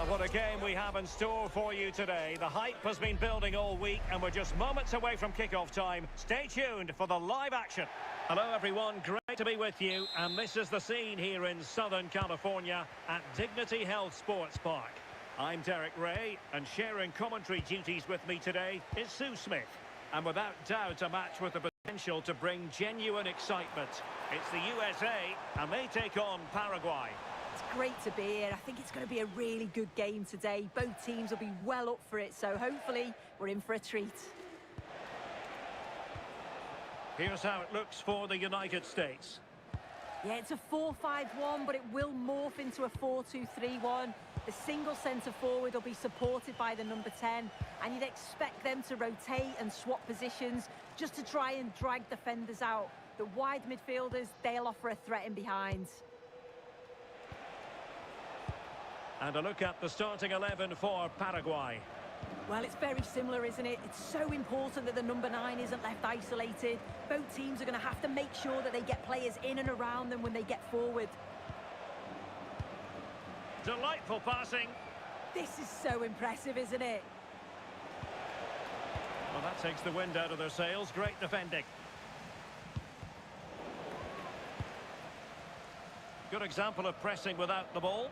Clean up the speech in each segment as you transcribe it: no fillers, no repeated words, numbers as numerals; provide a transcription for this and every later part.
Well, what a game we have in store for you today. The hype has been building all week and we're just moments away from kickoff time. Stay tuned for the live action. Hello everyone, great to be with you, and this is the scene here in Southern California at Dignity Health Sports Park. I'm Derek Ray, and sharing commentary duties with me today is Sue Smith. And without doubt a match with the potential to bring genuine excitement. It's the USA and they take on Paraguay. It's great to be here. I think it's going to be a really good game today. Both teams will be well up for it, so hopefully we're in for a treat. Here's how it looks for the United States. Yeah, it's a 4-5-1, but it will morph into a 4-2-3-1. The single centre forward will be supported by the number 10, and you'd expect them to rotate and swap positions just to try and drag defenders out. The wide midfielders, they'll offer a threat in behind. And a look at the starting 11 for Paraguay. Well, it's very similar, isn't it? It's so important that the number 9 isn't left isolated. Both teams are going to have to make sure that they get players in and around them when they get forward. Delightful passing. This is so impressive, isn't it? Well, that takes the wind out of their sails. Great defending. Good example of pressing without the ball.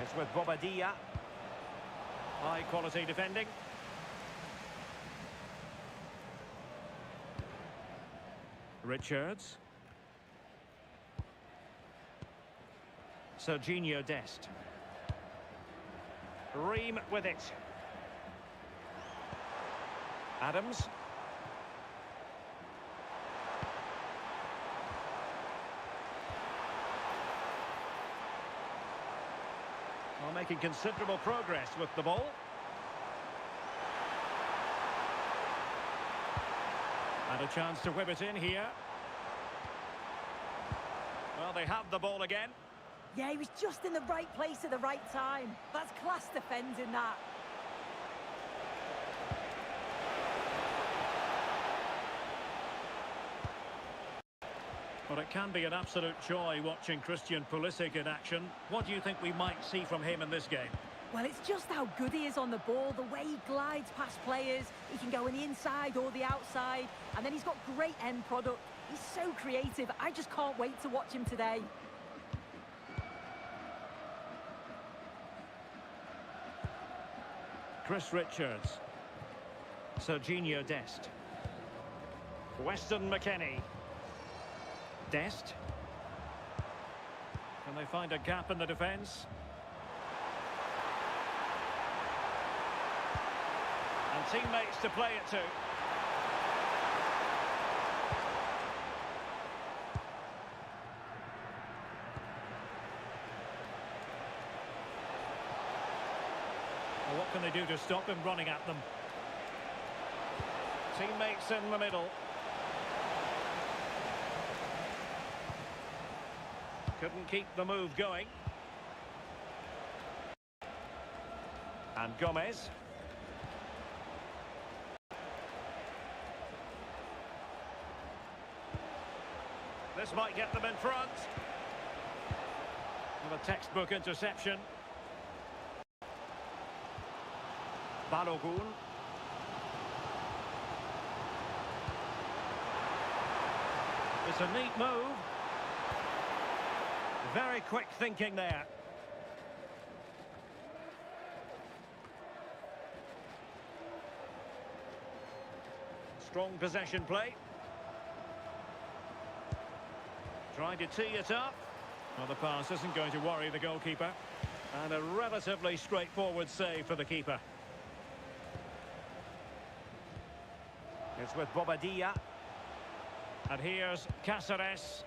It's with Bobadilla. High quality defending. Richards. Serginho Dest. Ream with it. Adams. Well, making considerable progress with the ball. And a chance to whip it in here. Well, they have the ball again. Yeah, he was just in the right place at the right time. That's class defending, that. Well, it can be an absolute joy watching Christian Pulisic in action. What do you think we might see from him in this game? Well, it's just how good he is on the ball, the way he glides past players. He can go in the inside or the outside, and then he's got great end product. He's so creative. I just can't wait to watch him today. Chris Richards. Serginho Dest. Weston McKennie. Dest. Can they find a gap in the defence? And teammates to play it to. Well, what can they do to stop him running at them? Teammates in the middle. Couldn't keep the move going. And Gomez. This might get them in front. With a textbook interception. Balogun. It's a neat move. Very quick thinking there. Strong possession play. Trying to tee it up. Well, the pass isn't going to worry the goalkeeper. And a relatively straightforward save for the keeper. It's with Bobadilla. And here's Cáceres.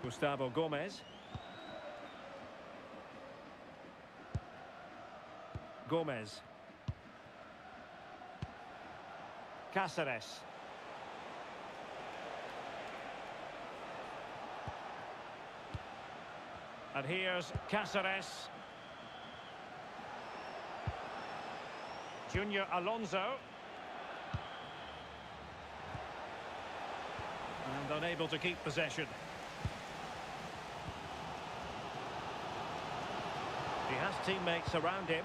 Gustavo Gomez. Gomez. Cáceres. And here's Cáceres. Junior Alonso. and unable to keep possession. He has teammates around him.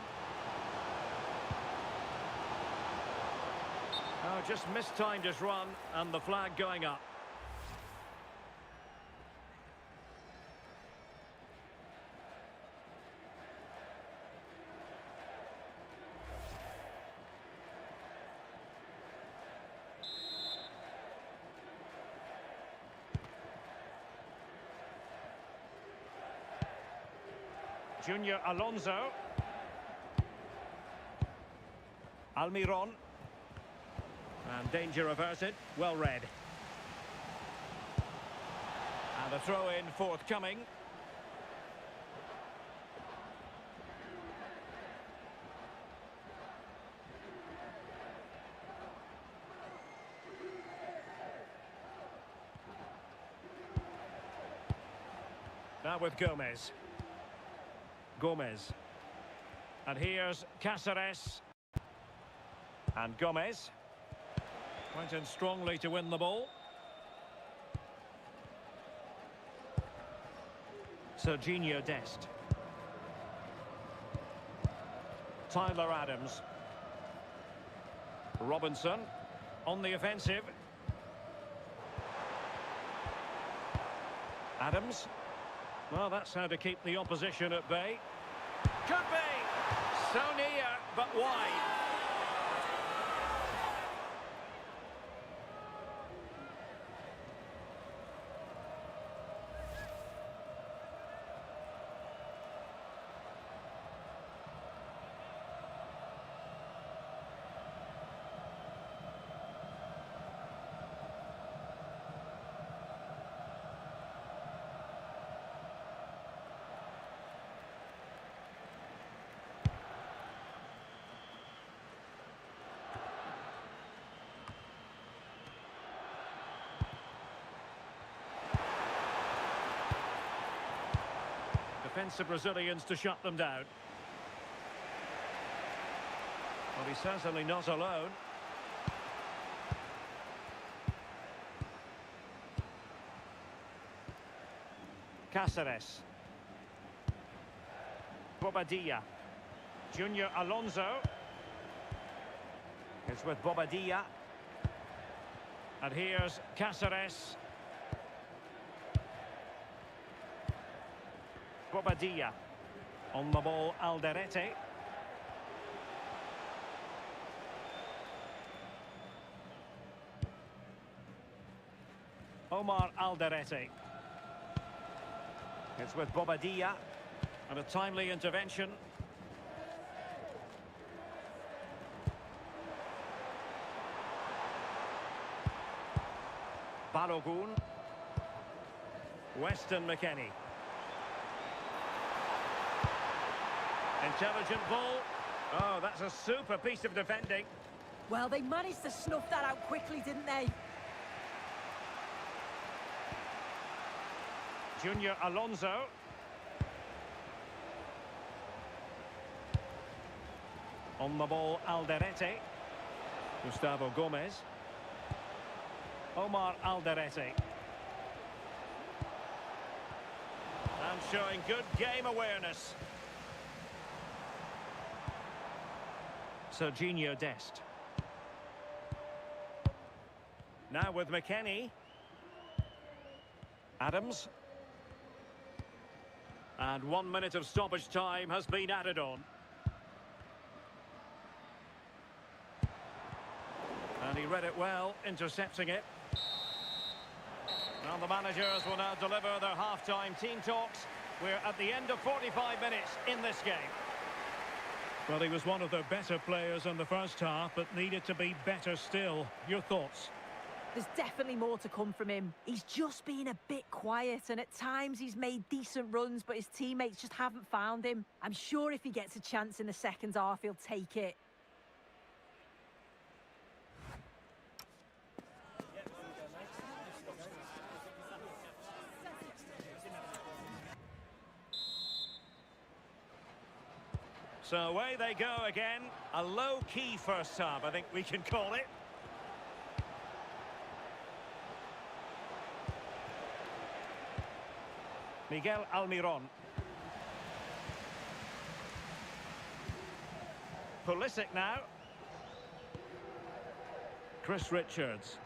Oh, just mistimed his run, and the flag going up. Junior Alonso. Almiron. And danger averted. Well read. And a throw-in forthcoming. Now with Gomez. And here's Cáceres. And Gomez. Went in strongly to win the ball. Serginho Dest. Tyler Adams. Robinson on the offensive. Adams. Well, that's how to keep the opposition at bay. Could be! So near, but wide. Defensive Brazilians to shut them down. Well, he's certainly not alone. Cáceres. Bobadilla. Junior Alonso. It's with Bobadilla. And here's Cáceres. Bobadilla. On the ball, Alderete. Omar Alderete. It's with Bobadilla. And a timely intervention. Balogun. Weston McKennie. Intelligent ball. Oh, that's a super piece of defending. Well, they managed to snuff that out quickly, didn't they? Junior Alonso. On the ball, Alderete. Gustavo Gomez. Omar Alderete. And showing good game awareness. Serginho Dest. Now with McKennie. Adams. And 1 minute of stoppage time has been added on. And he read it well, intercepting it. Now the managers will now deliver their half-time team talks. We're at the end of 45 minutes in this game. Well, he was one of their better players in the first half, but needed to be better still. Your thoughts? There's definitely more to come from him. He's just been a bit quiet, and at times he's made decent runs, but his teammates just haven't found him. I'm sure if he gets a chance in the second half, he'll take it. So away they go again. A low-key first half, I think we can call it. Miguel Almiron. Pulisic now. Chris Richards.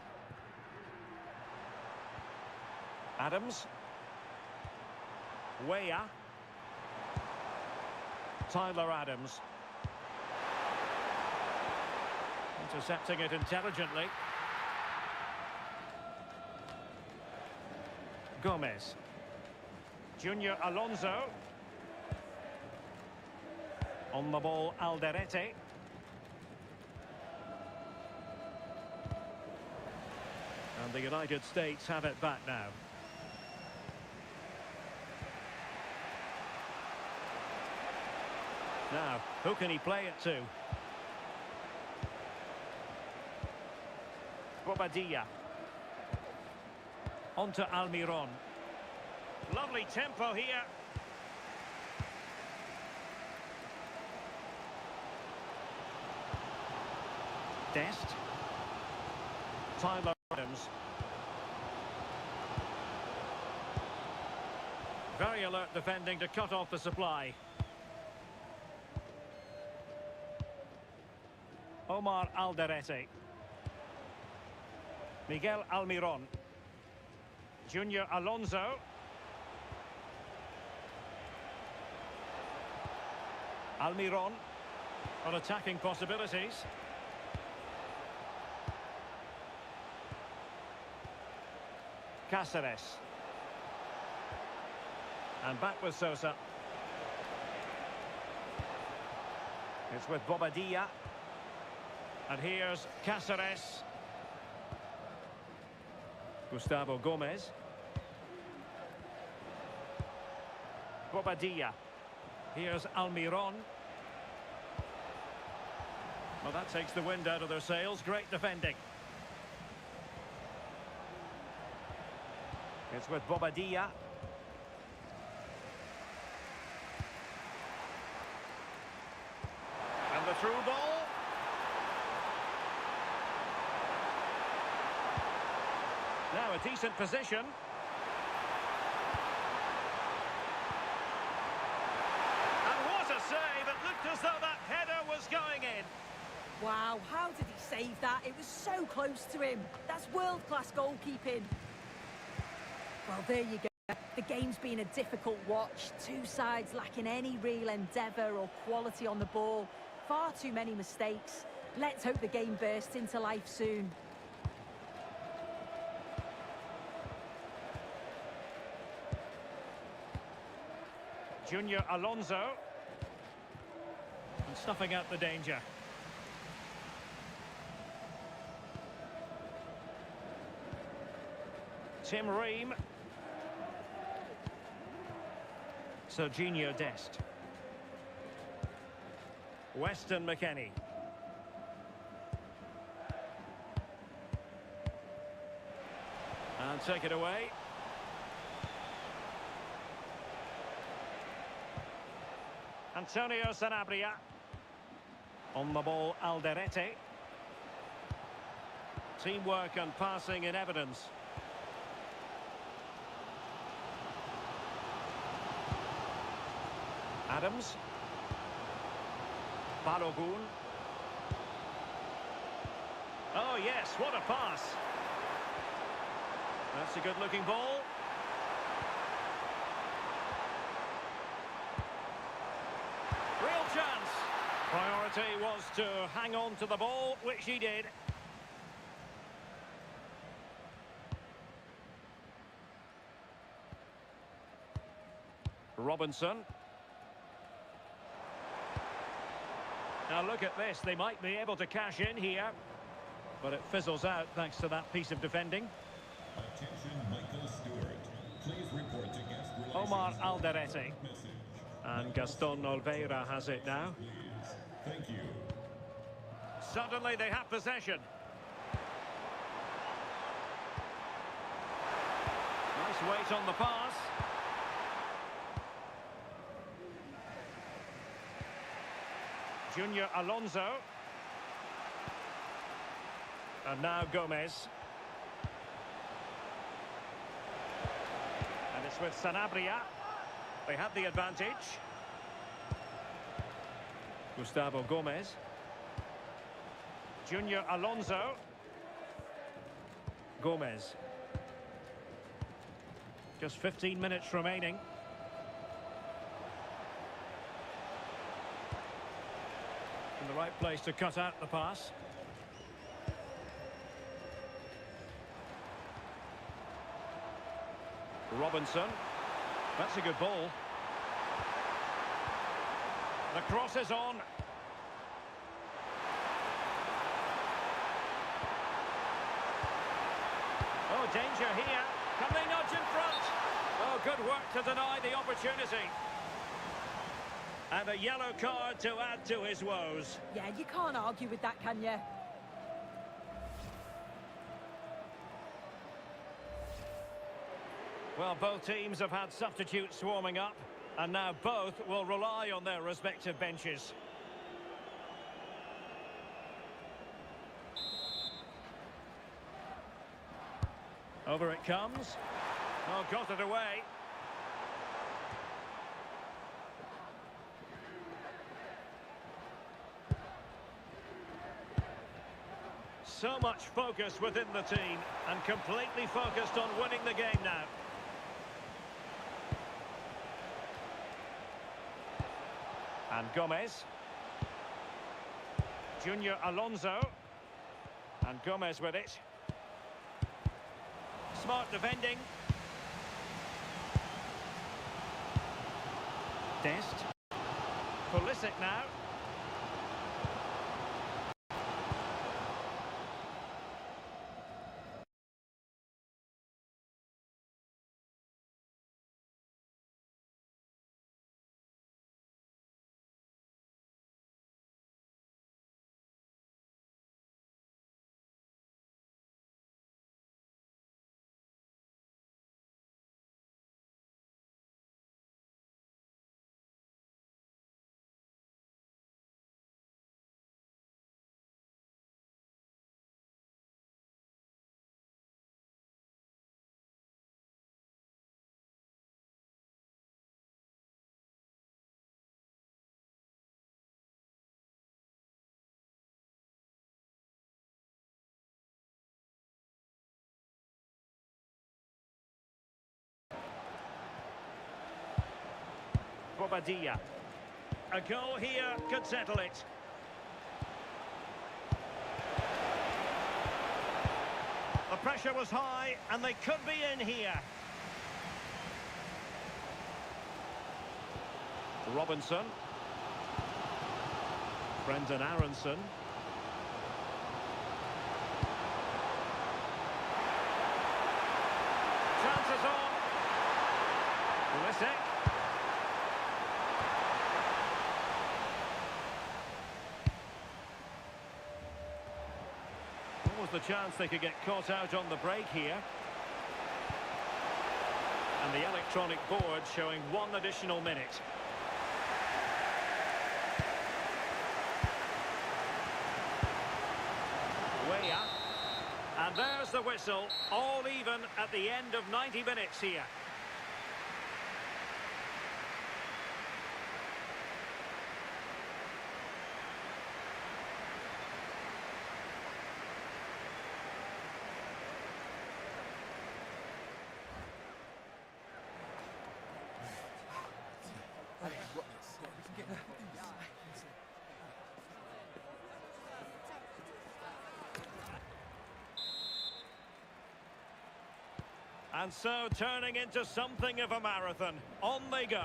Adams. Weah. Tyler Adams. Intercepting it intelligently. Gomez. Junior Alonso. On the ball, Alderete. And the United States have it back now. Now, who can he play it to? Bobadilla. On to Almiron. Lovely tempo here. Dest. Tyler Adams. Very alert defending to cut off the supply. Omar Alderete. Miguel Almiron. Junior Alonso. Almiron. On attacking possibilities. Cáceres. And back with Sosa. It's with Bobadilla. And here's Cáceres. Gustavo Gomez. Bobadilla. Here's Almiron. Well, that takes the wind out of their sails. Great defending. It's with Bobadilla. And the through ball. Now a decent position. And what a save! It looked as though that header was going in. Wow, how did he save that? It was so close to him. That's world-class goalkeeping. Well, there you go. The game's been a difficult watch. Two sides lacking any real endeavour or quality on the ball. Far too many mistakes. Let's hope the game bursts into life soon. Junior Alonso. And snuffing out the danger. Tim Ream. Serginho Dest. Weston McKennie. And take it away. Antonio Sanabria. On the ball, Alderete. Teamwork and passing in evidence. Adams. Balogun. Oh yes, what a pass. That's a good-looking ball. Real chance. Priority was to hang on to the ball, which he did. Robinson. Now look at this, they might be able to cash in here. But it fizzles out thanks to that piece of defending. Attention, Michael Stewart. Please report to guest relations. Omar Alderete. Message. And Gaston Oliveira has it now. Please. Thank you. Suddenly they have possession. Nice weight on the pass. Junior Alonso. And now Gomez. And it's with Sanabria. They had the advantage. Gustavo Gomez. Junior Alonso. Gomez. Just 15 minutes remaining. In the right place to cut out the pass. Robinson. That's a good ball. The cross is on. Oh, danger here. Can they nudge in front? Oh, good work to deny the opportunity. And a yellow card to add to his woes. Yeah, you can't argue with that, can you? Well, both teams have had substitutes swarming up, and now both will rely on their respective benches. Over it comes. Oh, got it away. So much focus within the team, and completely focused on winning the game now. And Gomez. Junior Alonso. And Gomez with it. Smart defending. Dest. Pulisic now. Bobadilla. A goal here could settle it. The pressure was high, and they could be in here. Robinson. Brendan Aronson. Chances on. Pulisic. Was the chance they could get caught out on the break here. And the electronic board showing 1 additional minute. Way up. And there's the whistle, all even at the end of 90 minutes here. And so turning into something of a marathon. On they go.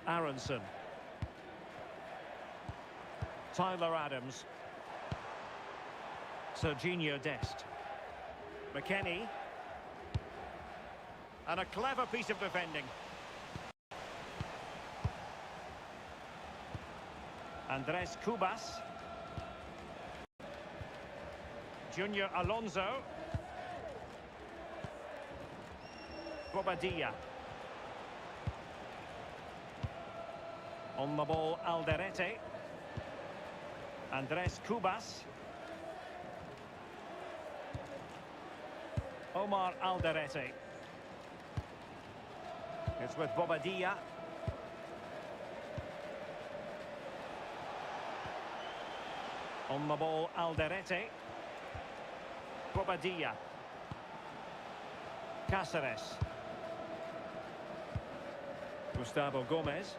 Aronson. Tyler Adams. Serginho Dest. McKennie. And a clever piece of defending. Andres Cubas. Junior Alonso. Bobadilla. On the ball, Alderete. Andres Cubas. Omar Alderete. It's with Bobadilla. On the ball, Alderete. Bobadilla. Cáceres. Gustavo Gomez.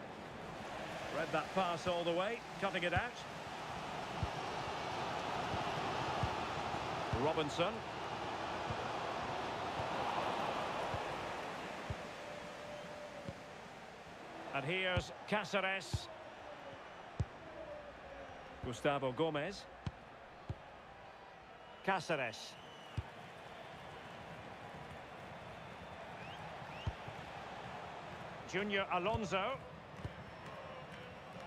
Read that pass all the way, cutting it out. Robinson. And here's Cáceres. Gustavo Gomez. Cáceres. Junior Alonso.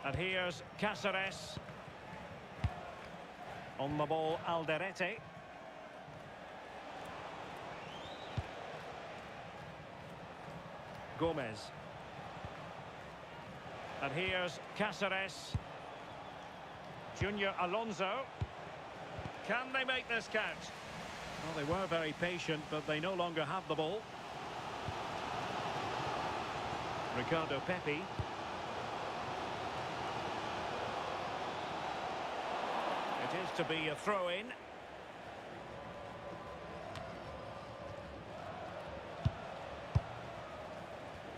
And here's Cáceres. On the ball, Alderete. Gomez. And here's Cáceres. Junior Alonso. Can they make this count? Well, they were very patient, but they no longer have the ball. Ricardo Pepi. It is to be a throw-in.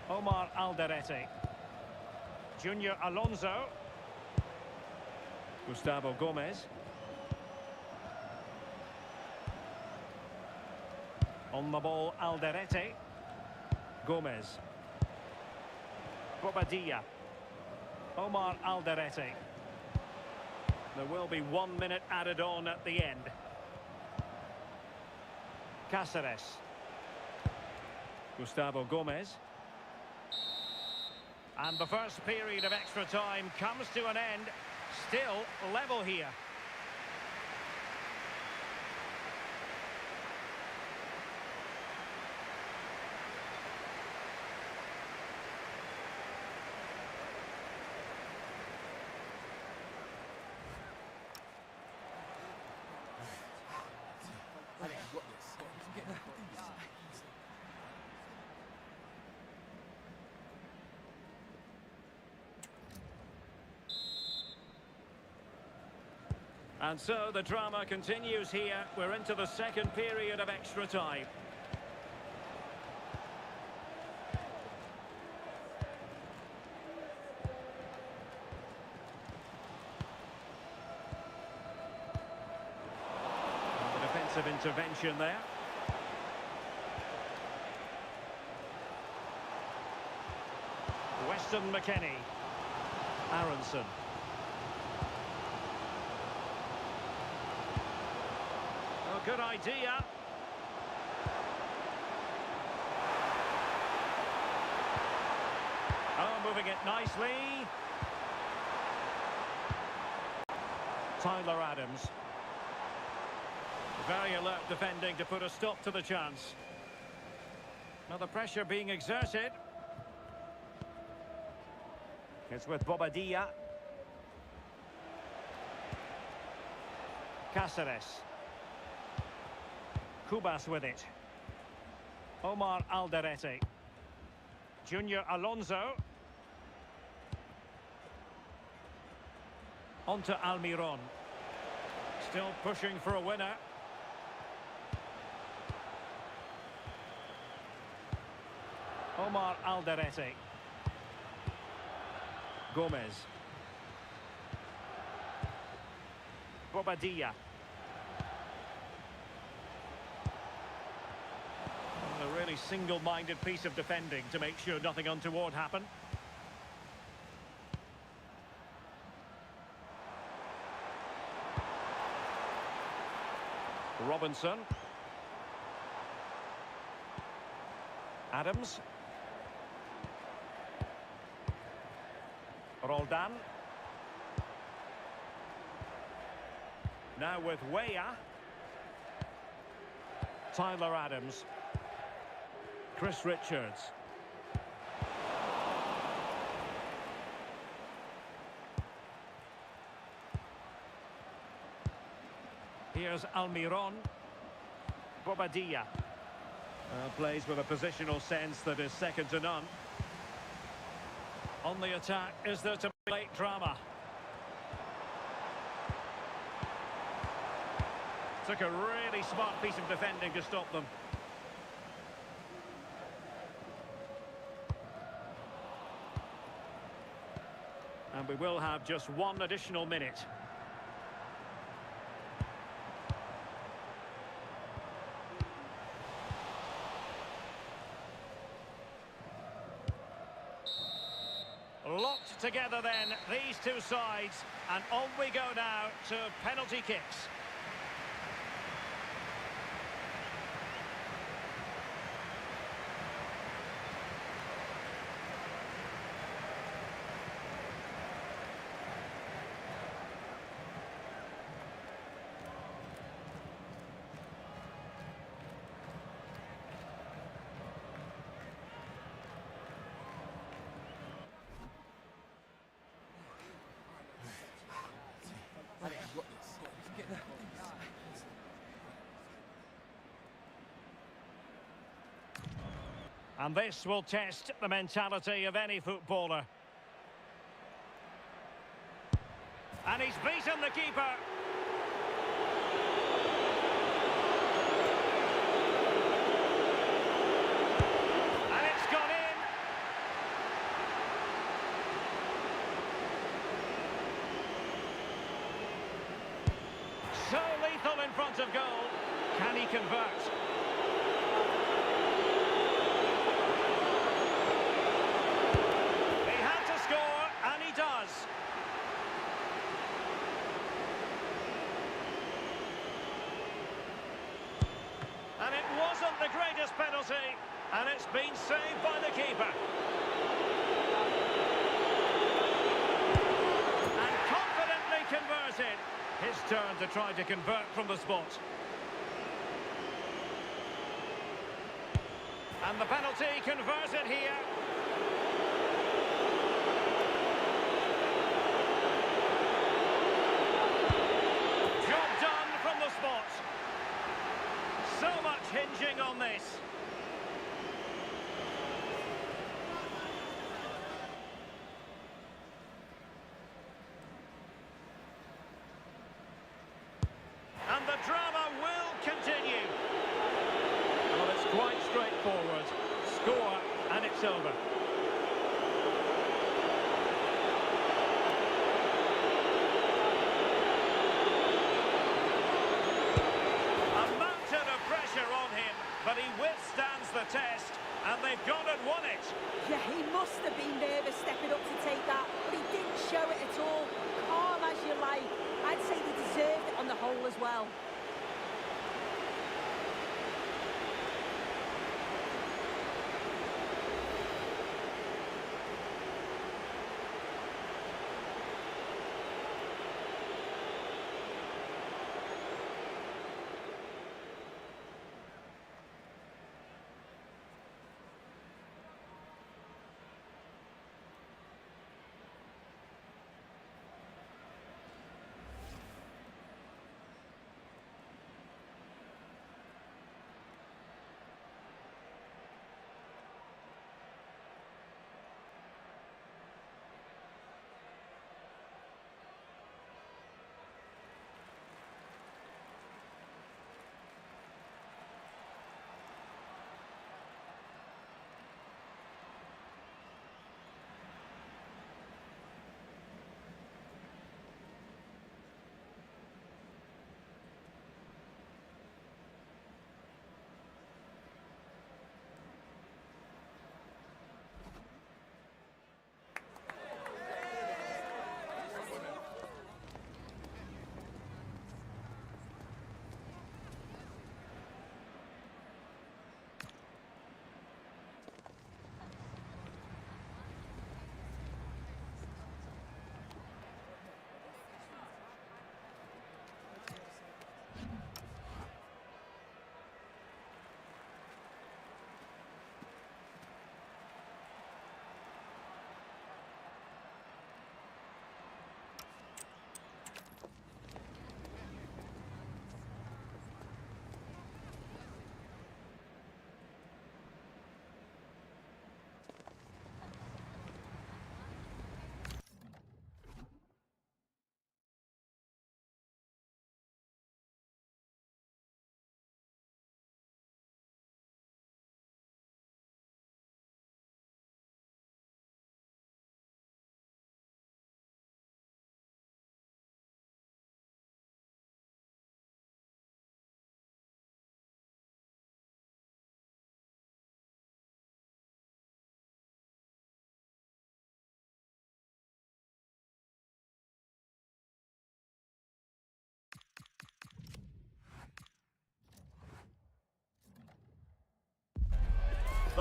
Omar Alderete. Junior Alonso. Gustavo Gomez. On the ball, Alderete. Gomez. Bobadilla. Omar Alderete. There will be 1 minute added on at the end. Cáceres. Gustavo Gomez. And the first period of extra time comes to an end. Still level here. And so the drama continues here. We're into the second period of extra time. The defensive intervention there. Weston McKennie. Aronson. Good idea. Oh, moving it nicely. Tyler Adams. Very alert defending to put a stop to the chance. Now the pressure being exerted. It's with Bobadilla. Cáceres. Cubas with it. Omar Alderete. Junior Alonso. On to Almiron. Still pushing for a winner. Omar Alderete. Gomez. Bobadilla. A really single-minded piece of defending to make sure nothing untoward happened. Robinson. Adams. Roldan. Now with Weah. Tyler Adams. Chris Richards. Here's Almiron. Bobadilla. Plays with a positional sense that is second to none. On the attack, is there to be late drama? Took a really smart piece of defending to stop them. And we will have just one additional minute. Locked together then, these two sides, and on we go now to penalty kicks. And this will test the mentality of any footballer. And he's beaten the keeper. And it's gone in. So lethal in front of goal. Can he convert? And it wasn't the greatest penalty, and it's been saved by the keeper. And confidently converted. His turn to try to convert from the spot. And the penalty converted here. Job done from the spot. So much hinging on this. And the drama will continue. Well, it's quite straightforward. Score, and it's over. But he withstands the test, and they've gone and won it. Yeah, he must have been nervous stepping up to take that, but he didn't show it at all. Calm as you like. I'd say he deserved it on the whole as well.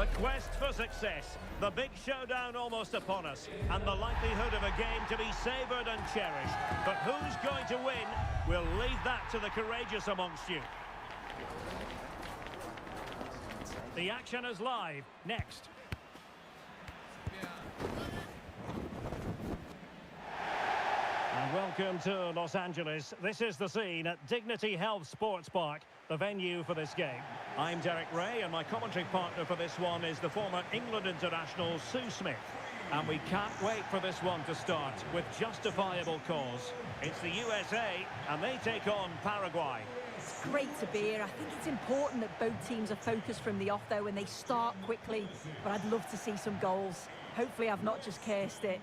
The quest for success, the big showdown almost upon us, and the likelihood of a game to be savoured and cherished. But who's going to win? We'll leave that to the courageous amongst you. The action is live. Next. And welcome to Los Angeles. This is the scene at Dignity Health Sports Park, the venue for this game. I'm Derek Ray, and my commentary partner for this one is the former England international Sue Smith. And we can't wait for this one to start with justifiable cause. It's the USA, and they take on Paraguay. It's great to be here. I think it's important that both teams are focused from the off, though, and they start quickly. But I'd love to see some goals. Hopefully I've not just cursed it.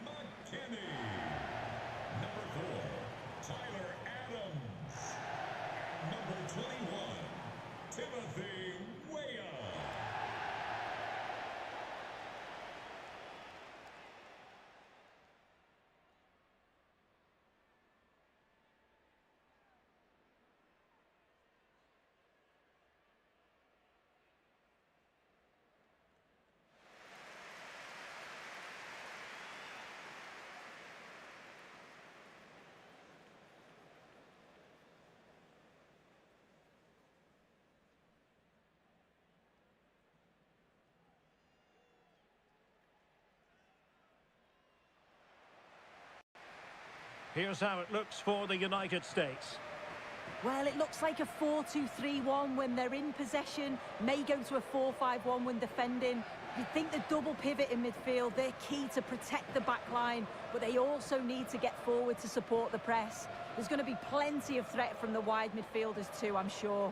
Here's how it looks for the United States. Well, it looks like a 4-2-3-1 when they're in possession. May go to a 4-5-1 when defending. You'd think the double pivot in midfield, they're key to protect the back line, but they also need to get forward to support the press. There's going to be plenty of threat from the wide midfielders too, I'm sure.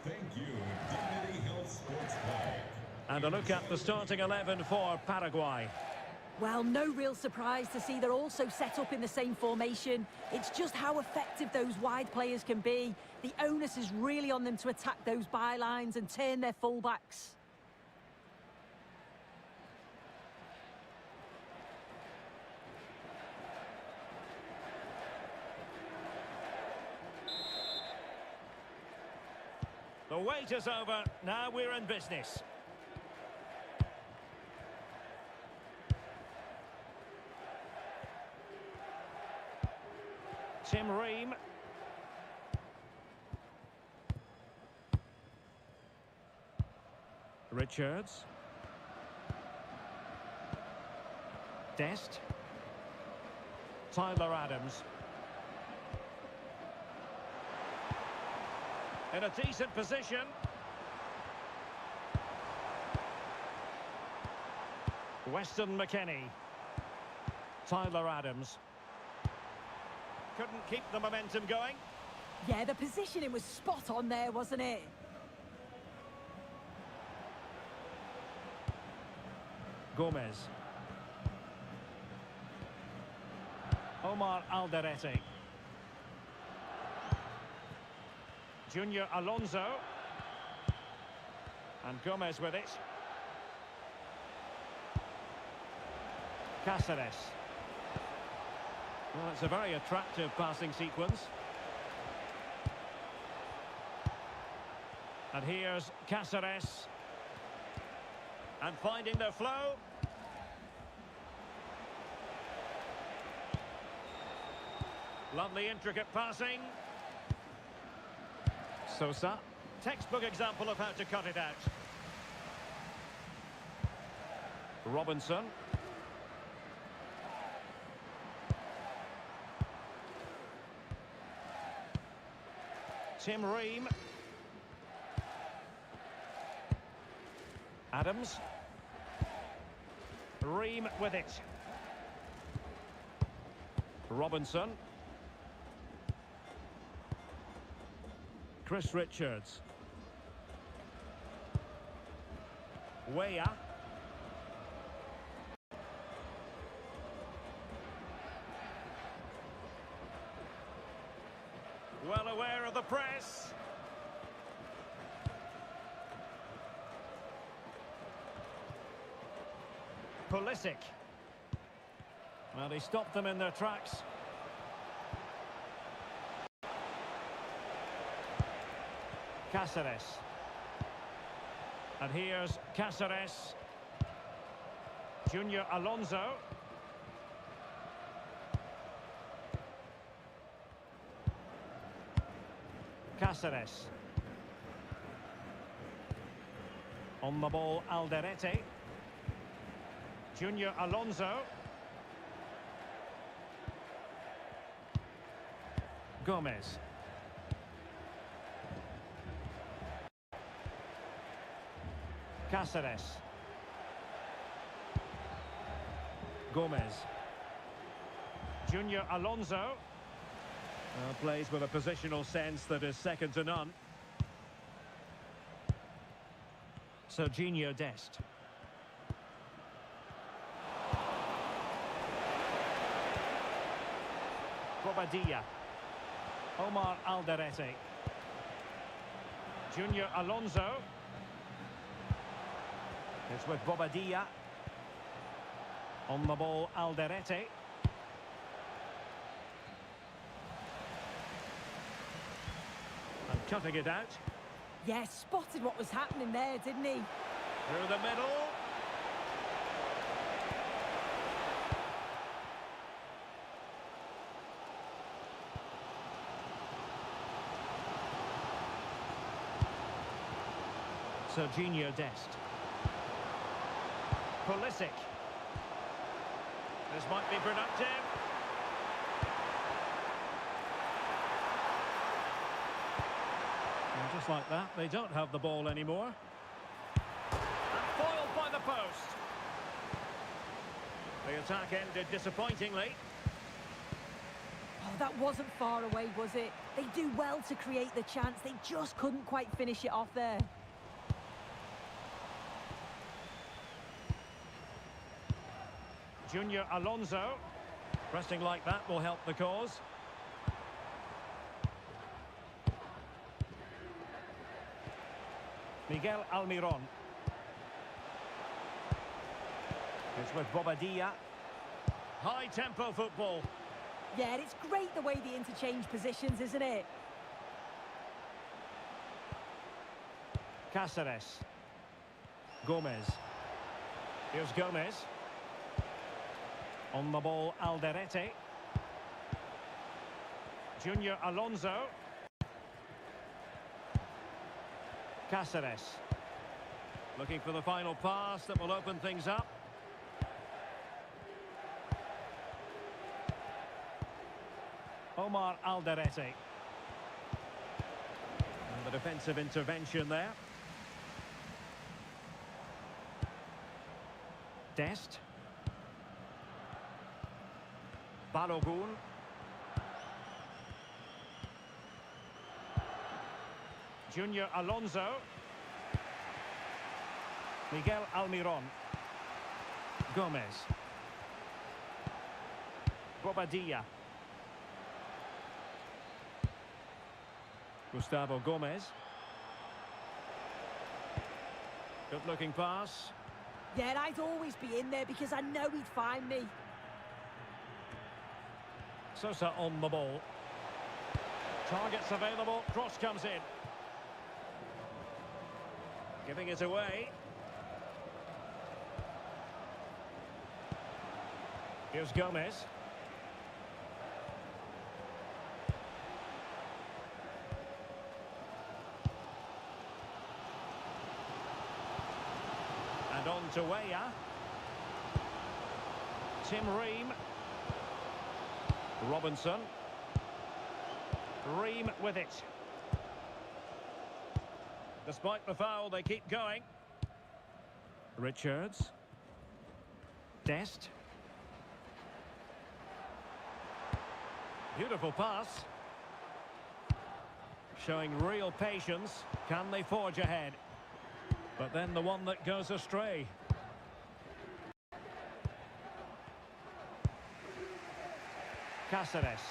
Thank you, Dignity Health Sports Park. And a look at the starting 11 for Paraguay. Well, no real surprise to see they're also set up in the same formation. It's just how effective those wide players can be. The onus is really on them to attack those bylines and turn their fullbacks. The wait is over. Now we're in business. Tim Ream. Richards. Dest. Tyler Adams. In a decent position. Weston McKennie. Tyler Adams. Couldn't keep the momentum going. Yeah, the positioning was spot on there, wasn't it? Gomez. Omar Alderete. Junior Alonso. And Gomez with it. Cáceres. Well, it's a very attractive passing sequence. And here's Cáceres. And finding their flow. Lovely intricate passing. Sosa. Textbook example of how to cut it out. Robinson. Tim Ream. Adams. Ream with it. Robinson. Chris Richards. Weah. the press. Pulisic. Well, he stopped them in their tracks. Cáceres. And here's Cáceres. Junior Alonso. Cáceres. On the ball, Alderete. Junior Alonso. Gomez. Cáceres. Gomez. Junior Alonso. Plays with a positional sense that is second to none. Serginho Dest. Bobadilla. Omar Alderete. Junior Alonso. It's with Bobadilla. On the ball, Alderete. And cutting it out. Yeah, spotted what was happening there, didn't he? Through the middle. Serginho Dest. Pulisic. This might be productive. And just like that, they don't have the ball anymore. And foiled by the post. The attack ended disappointingly. Oh, that wasn't far away, was it? They do well to create the chance. They just couldn't quite finish it off there. Junior Alonso. Pressing like that will help the cause. Miguel Almiron. It's with Bobadilla. High tempo football. Yeah, and it's great the way they interchange positions, isn't it? Cáceres. Gomez. Here's Gomez. On the ball, Alderete. Junior Alonso. Cáceres. Looking for the final pass that will open things up. Omar Alderete. And the defensive intervention there. Dest. Balogun. Junior Alonso. Miguel Almiron. Gomez. Bobadilla. Gustavo Gomez. Good looking pass. Yeah, and I'd always be in there because I know he'd find me. Sosa on the ball. Targets available. Cross comes in. Giving it away. Here's Gomez. And on to Weah. Tim Ream. Robinson. Ream with it. Despite the foul, they keep going. Richards. Dest. Beautiful pass. Showing real patience. Can they forge ahead? But then the one that goes astray. Cáceres.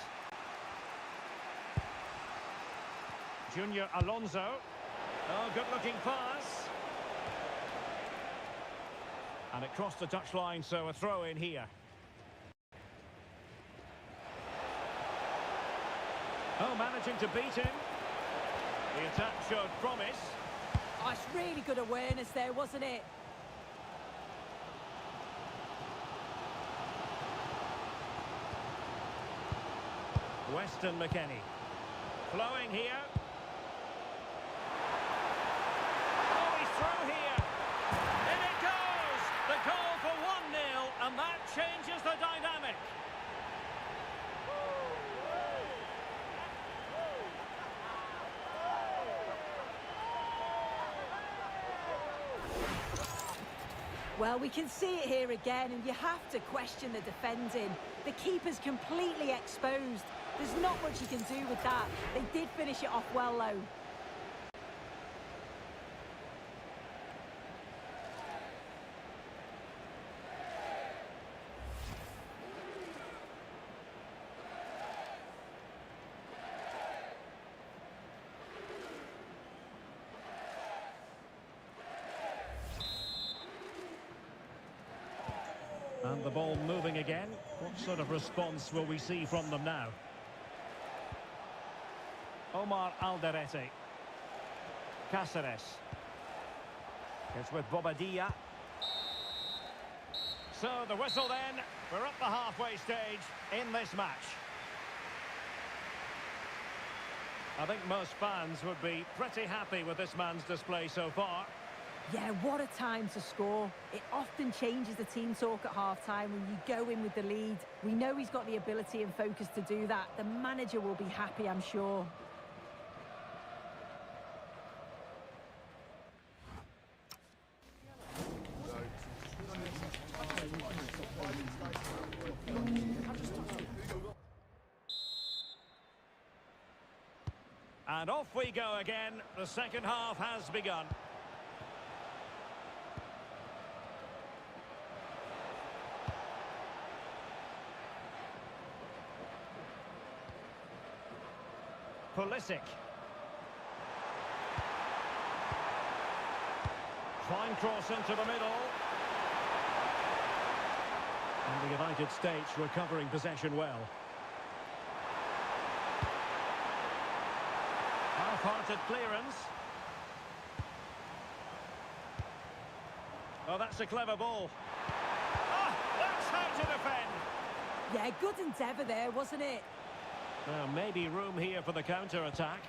Junior Alonso. Oh, good-looking pass. And it crossed the touchline, so a throw in here. Oh, managing to beat him. The attack showed promise. Oh, it's really good awareness there, wasn't it? Weston McKennie. Flowing here. Oh, he's through here. In it goes! The goal for 1-0, and that changes the dynamic. Well, we can see it here again, and you have to question the defending. The keeper's completely exposed. There's not much you can do with that. They did finish it off well, though. And the ball moving again. What sort of response will we see from them now? Omar Alderete. Cáceres. It's with Bobadilla. So the whistle then. We're up the halfway stage in this match. I think most fans would be pretty happy with this man's display so far. Yeah, what a time to score. It often changes the team talk at half-time when you go in with the lead. We know he's got the ability and focus to do that. The manager will be happy, I'm sure. And off we go again. The second half has begun. Pulisic. Fine cross into the middle. And the United States recovering possession well. Half-hearted clearance. Oh, that's a clever ball. Ah, that's how to defend. Yeah, good endeavour there, wasn't it? Now, maybe room here for the counter-attack.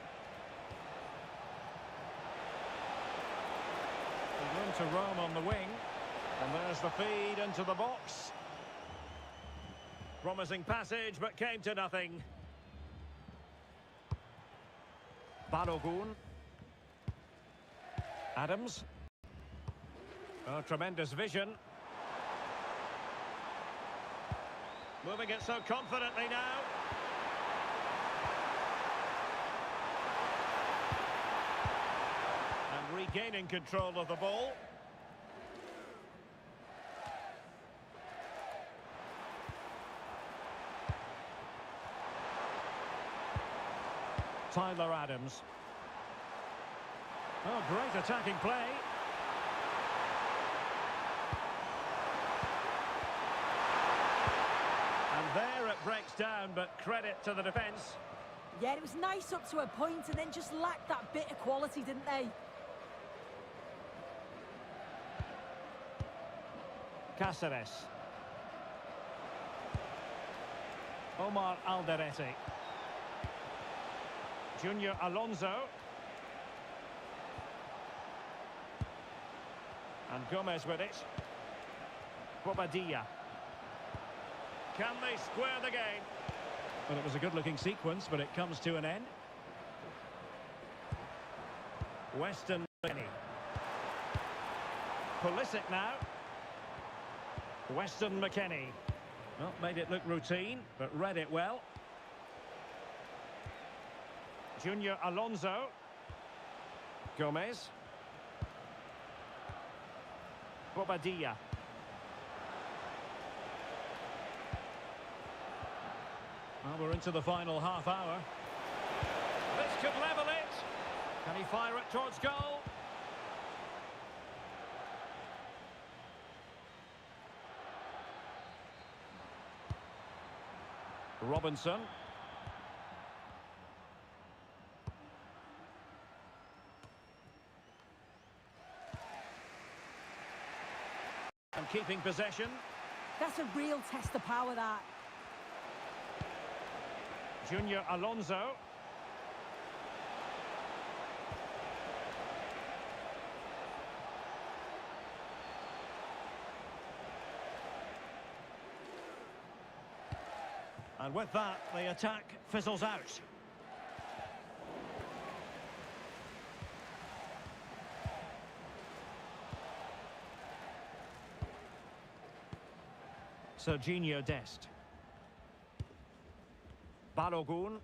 Room to roam on the wing. And there's the feed into the box. Promising passage, but came to nothing. Balogun. Adams. Oh, tremendous vision. Moving it so confidently now. And regaining control of the ball. Tyler Adams. Oh, great attacking play. And there it breaks down, but credit to the defence. Yeah, it was nice up to a point and then just lacked that bit of quality, didn't they? Cáceres. Omar Alderete. Junior Alonso. And Gomez with it. Bobadilla. Can they square the game? Well, it was a good-looking sequence, but it comes to an end. Weston McKennie. Pulisic now. Weston McKennie. Well, made it look routine, but read it well. Junior Alonso. Gomez. Bobadilla. Well, we're into the final half hour. This could level it. Can he fire it towards goal? Robinson. And keeping possession. That's a real test of power, that. Junior Alonso. And with that, the attack fizzles out. Serginho Dest. Balogun.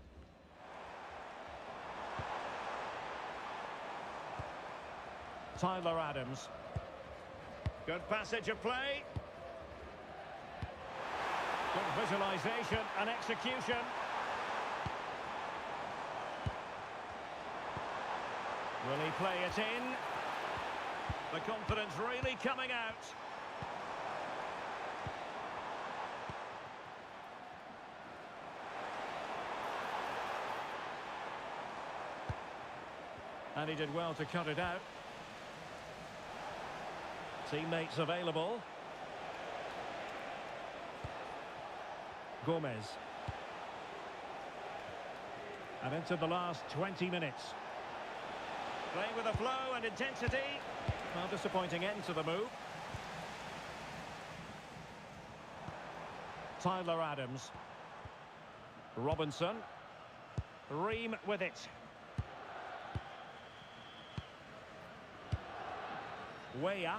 Tyler Adams. Good passage of play. Good visualisation and execution. Will he play it in? The confidence really coming out. And he did well to cut it out. Teammates available. Gomez. And into the last 20 minutes. Playing with a flow and intensity. Well, disappointing end to the move. Tyler Adams. Robinson. Ream with it. Weah.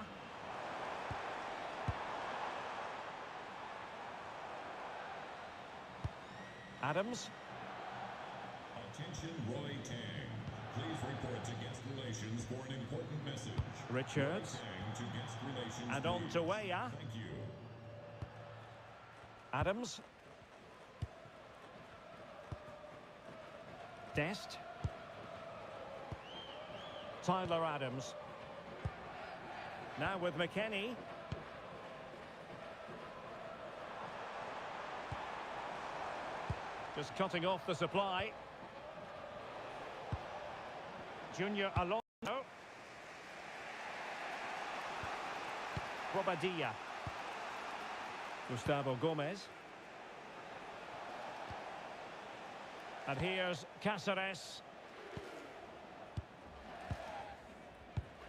Adams. Attention, Roy Tang. Please report to guest relations for an important message. Richards. Roy Tang to guest relations. And on to Weah. Thank you. Adams. Dest. Tyler Adams. Now with McKennie. Just cutting off the supply. Junior Alonso. Bobadilla. Gustavo Gomez. And here's Cáceres.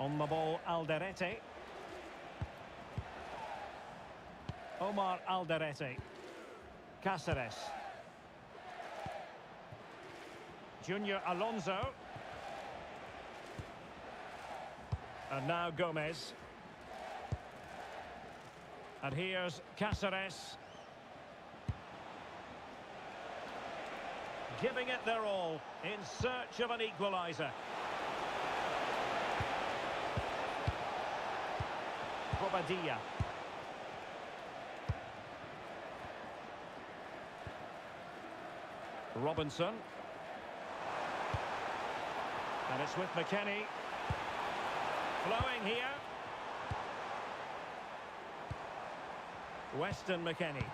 On the ball, Alderete. Omar Alderete. Cáceres. Junior Alonso. And now Gomez. And here's Cáceres. Giving it their all in search of an equaliser. Bobadilla. Robinson. And it's with McKennie. Flowing here. Weston McKennie.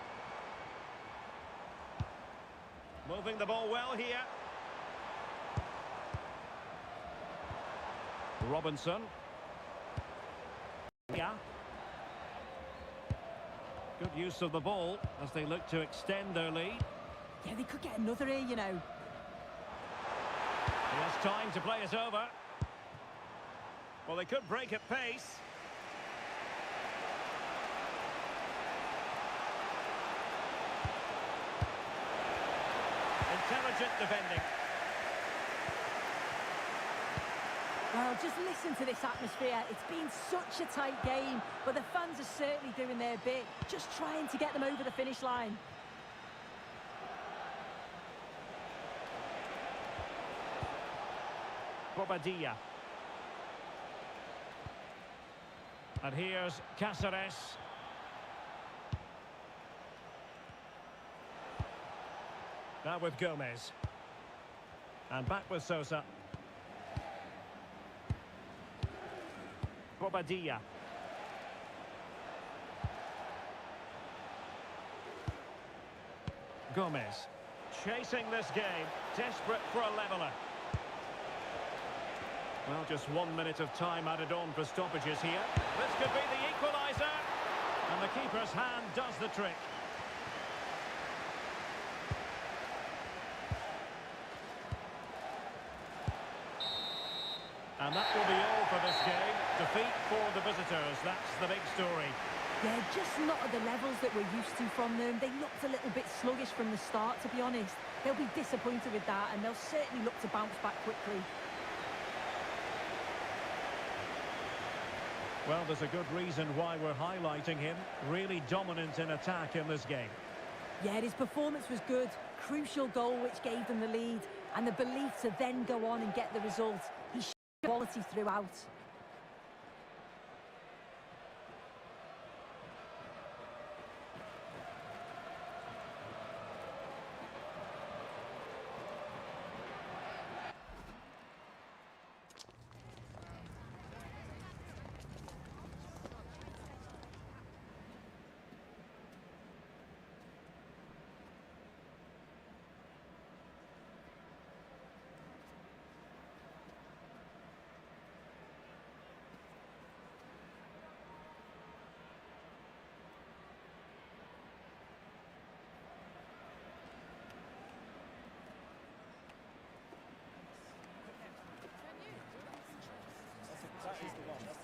Moving the ball well here. Robinson. Yeah. Good use of the ball as they look to extend their lead. Yeah, they could get another here, you know. He has time to play it over. Well, they could break at pace. Intelligent defending. Well, just listen to this atmosphere. It's been such a tight game, but the fans are certainly doing their bit, just trying to get them over the finish line. Bobadilla. And here's Cáceres. Now with Gomez. And back with Sosa. Bobadilla. Gomez. Chasing this game. Desperate for a leveller. Well, just 1 minute of time added on for stoppages here. This could be the equaliser. And the keeper's hand does the trick. And that will be all for this game. Defeat for the visitors. That's the big story. Yeah, just not at the levels that we're used to from them. They looked a little bit sluggish from the start, to be honest. They'll be disappointed with that, and they'll certainly look to bounce back quickly. Well, there's a good reason why we're highlighting him. Really dominant in attack in this game. Yeah, his performance was good. Crucial goal which gave them the lead. And the belief to then go on and get the result. He showed quality throughout. That is the one. That's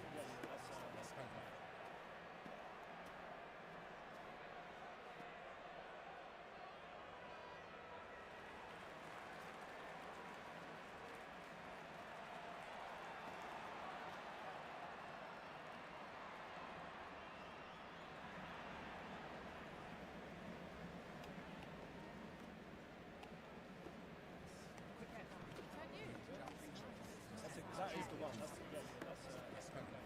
kind of. That is the one. That's kind of.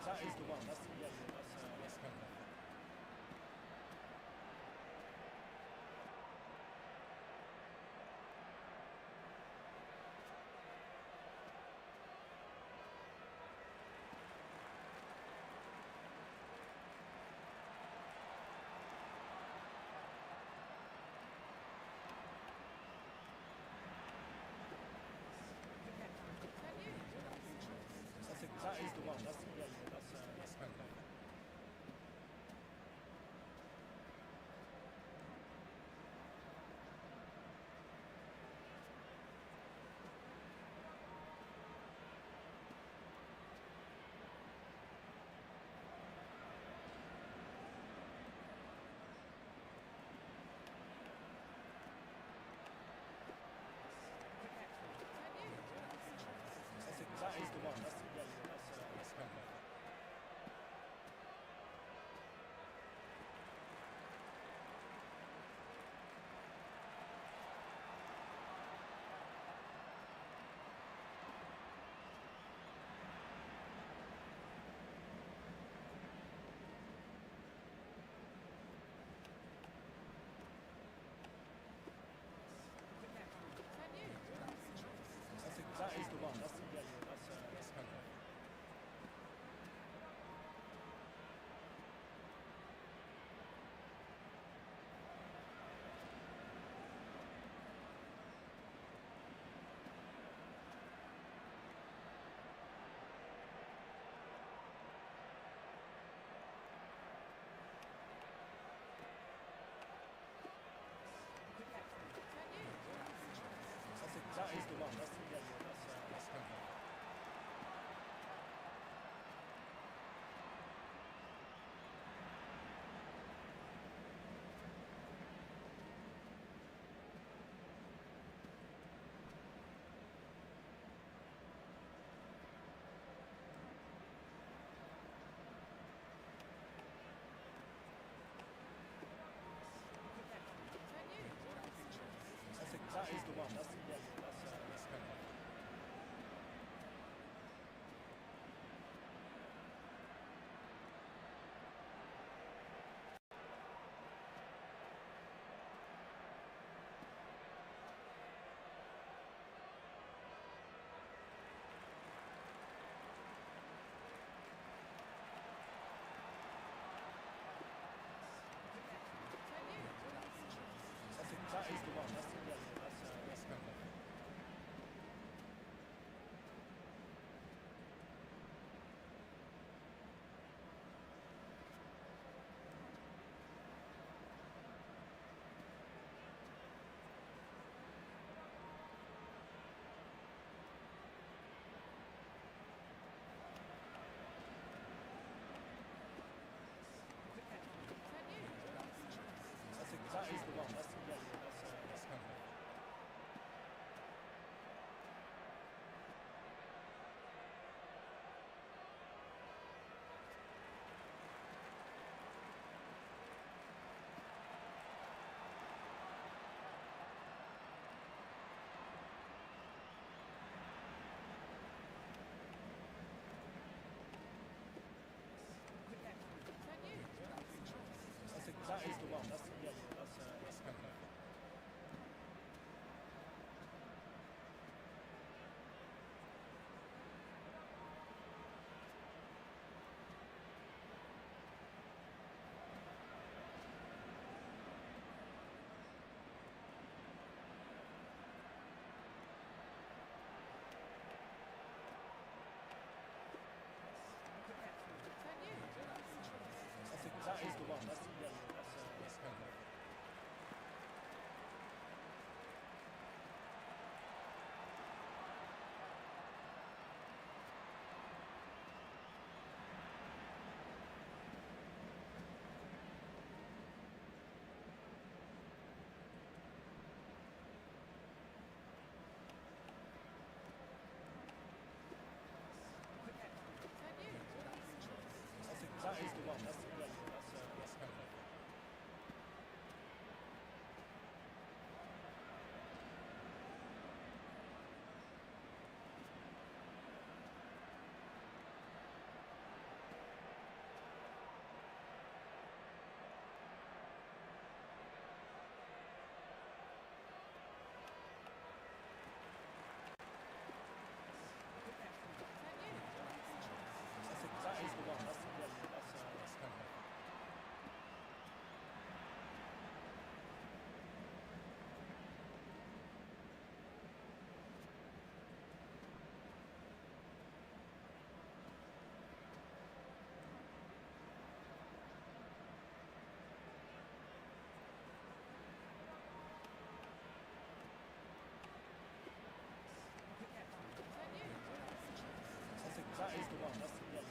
That is the one. That's the one. That's kind of. That is the one. That's kind of. That is the one. That's perfect. That is the one. That's perfect. That is the one. That's perfect.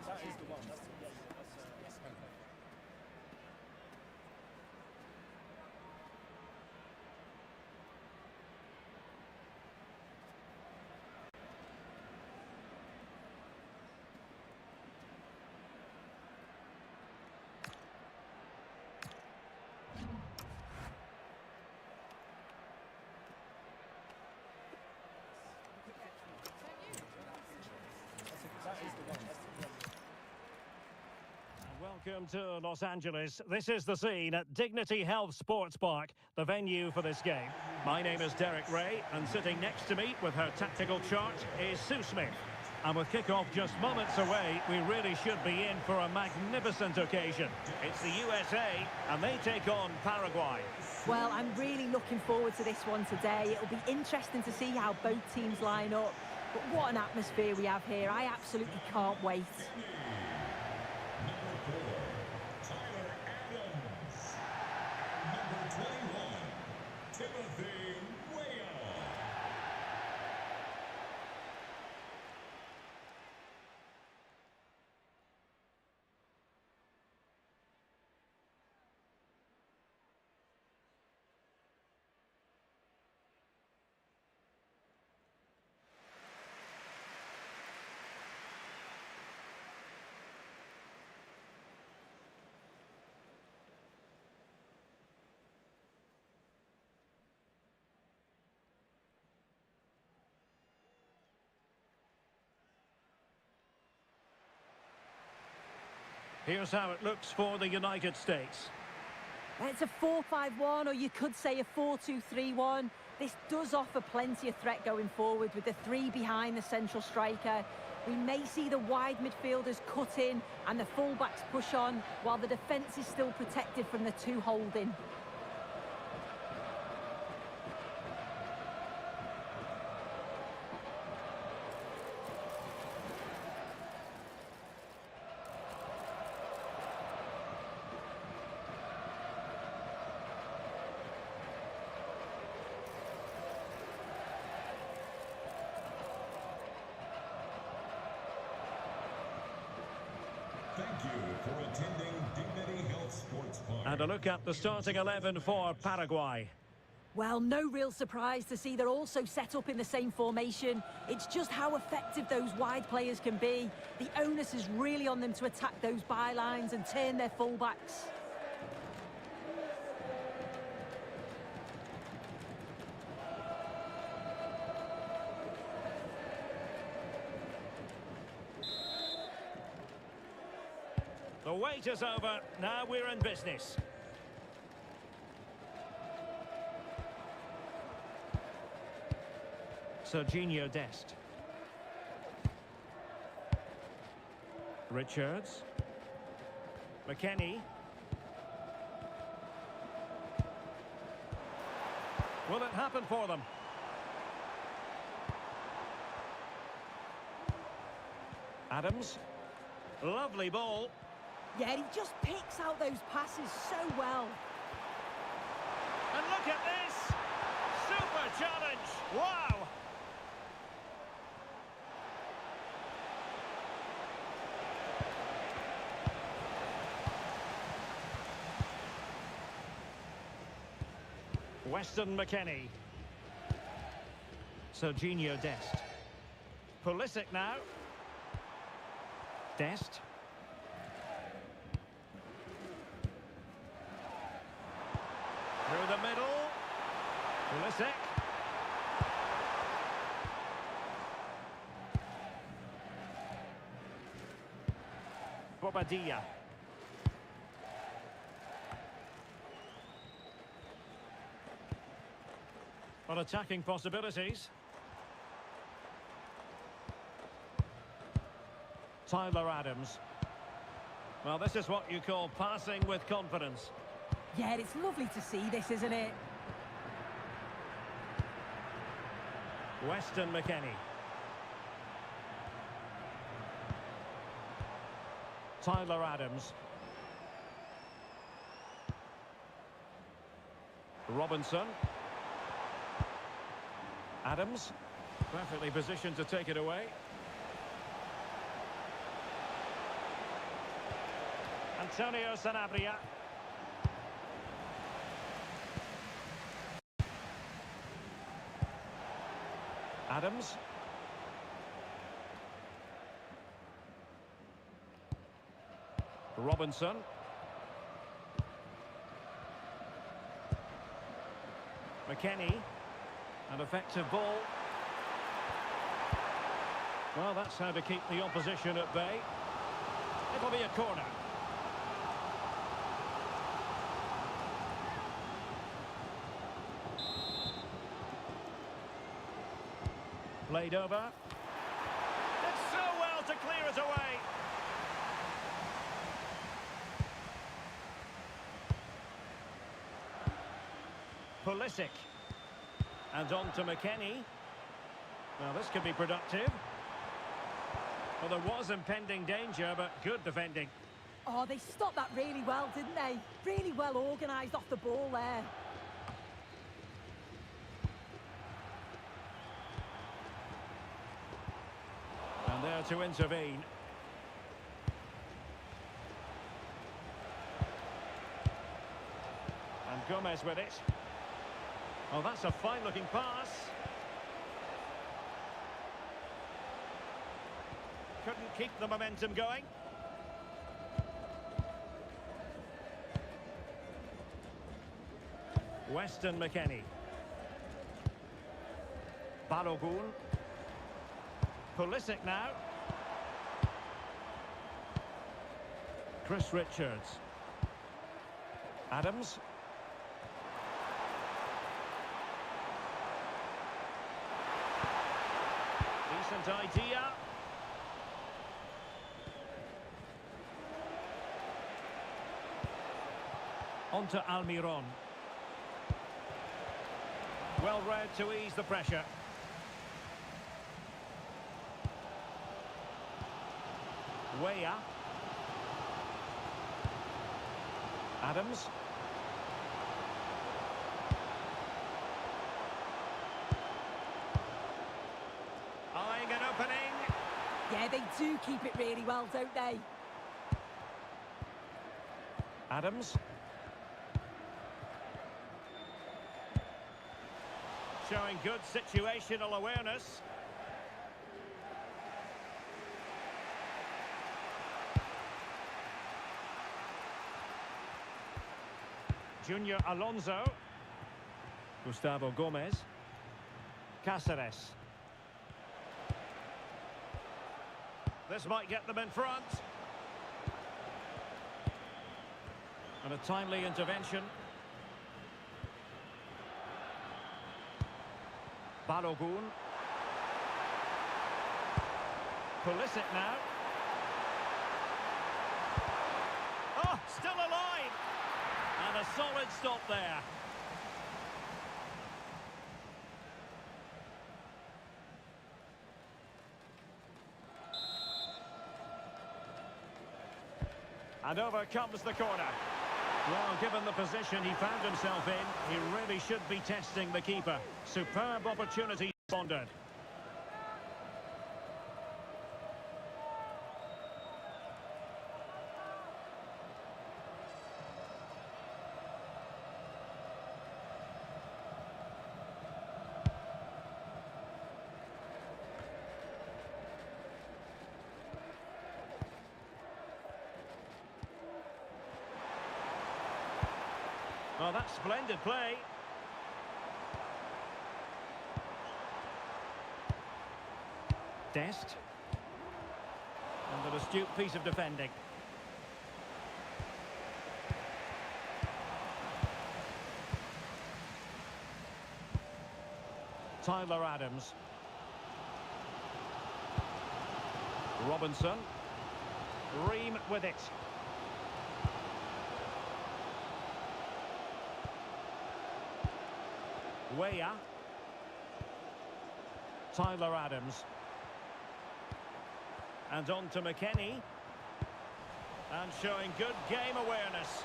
That is the one. That's perfect. That is the one. Welcome to Los Angeles. This is the scene at Dignity Health Sports Park, the venue for this game. My name is Derek Ray, and sitting next to me with her tactical chart is Sue Smith. And with kickoff just moments away, we really should be in for a magnificent occasion. It's the USA, and they take on Paraguay. Well, I'm really looking forward to this one today. It'll be interesting to see how both teams line up. But what an atmosphere we have here. I absolutely can't wait. Here's how it looks for the United States. It's a 4-5-1, or you could say a 4-2-3-1. This does offer plenty of threat going forward with the three behind the central striker. We may see the wide midfielders cut in and the fullbacks push on, while the defence is still protected from the two holding. Thank you for attending Dignity Health Sports Park. And a look at the starting 11 for Paraguay. Well, no real surprise to see they're also set up in the same formation. It's just how effective those wide players can be. The onus is really on them to attack those bylines and turn their fullbacks. The wait is over. Now we're in business. Serginho Dest. Richards. McKennie. Will it happen for them? Adams. Lovely ball. Yeah, he just picks out those passes so well. And look at this! Super challenge! Wow! Weston McKennie. Serginho Dest. Pulisic now. Dest. Through the middle. Pulisic. Bobadilla. Well, attacking possibilities. Tyler Adams. Well, this is what you call passing with confidence. Yeah, it's lovely to see this, isn't it? Weston McKennie. Tyler Adams. Robinson. Adams. Perfectly positioned to take it away. Antonio Sanabria. Adams. Robinson. McKennie. An effective ball. Well, that's how to keep the opposition at bay. It'll be a corner. Played over. Did so well to clear it away. Pulisic. And on to McKennie. Well, this could be productive. Well, there was impending danger, but good defending. Oh, they stopped that really well, didn't they? Really well organised off the ball there. And there to intervene. And Gomez with it. Oh, that's a fine-looking pass. Couldn't keep the momentum going. Weston McKennie. Balogun. Pulisic now. Chris Richards. Adams. Decent idea. On to Almiron. Well read to ease the pressure. Weah. Adams. Eyeing an opening. Yeah, they do keep it really well, don't they? Adams. Showing good situational awareness. Junior Alonso. Gustavo Gomez. Cáceres. This might get them in front. And a timely intervention. Balogun. Pulisic now. Oh, still alive! And a solid stop there. And over comes the corner. Well, given the position he found himself in, he really should be testing the keeper. Superb opportunity squandered. Oh, that's splendid play. Dest. And an astute piece of defending. Tyler Adams. Robinson. Ream with it. Weah. Tyler Adams. And on to McKennie. And showing good game awareness.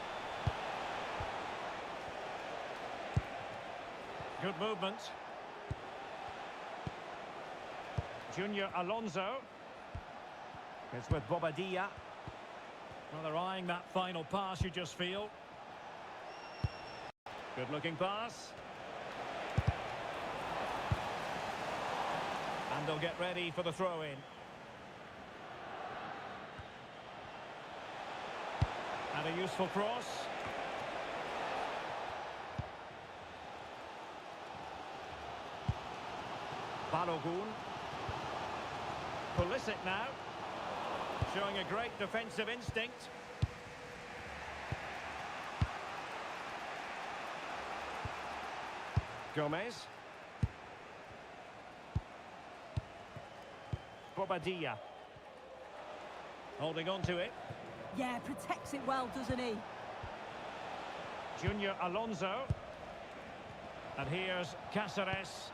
Good movement. Junior Alonso. It's with Bobadilla. Well, they're eyeing that final pass, you just feel. Good looking pass. And they'll get ready for the throw-in. And a useful cross. Balogun. Pulisic now. Showing a great defensive instinct. Gomez. Bobadilla. Holding on to it. Yeah, protects it well, doesn't he? Junior Alonso. And here's Cáceres.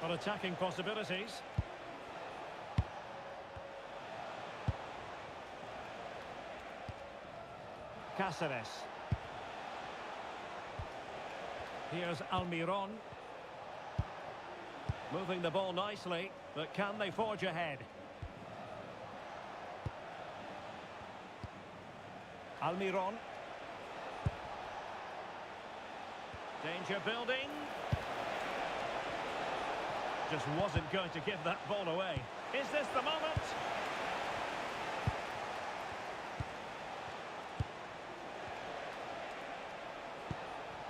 Got attacking possibilities. Cáceres. Here's Almiron. Moving the ball nicely, but can they forge ahead? Almiron. Danger building. Just wasn't going to give that ball away. Is this the moment?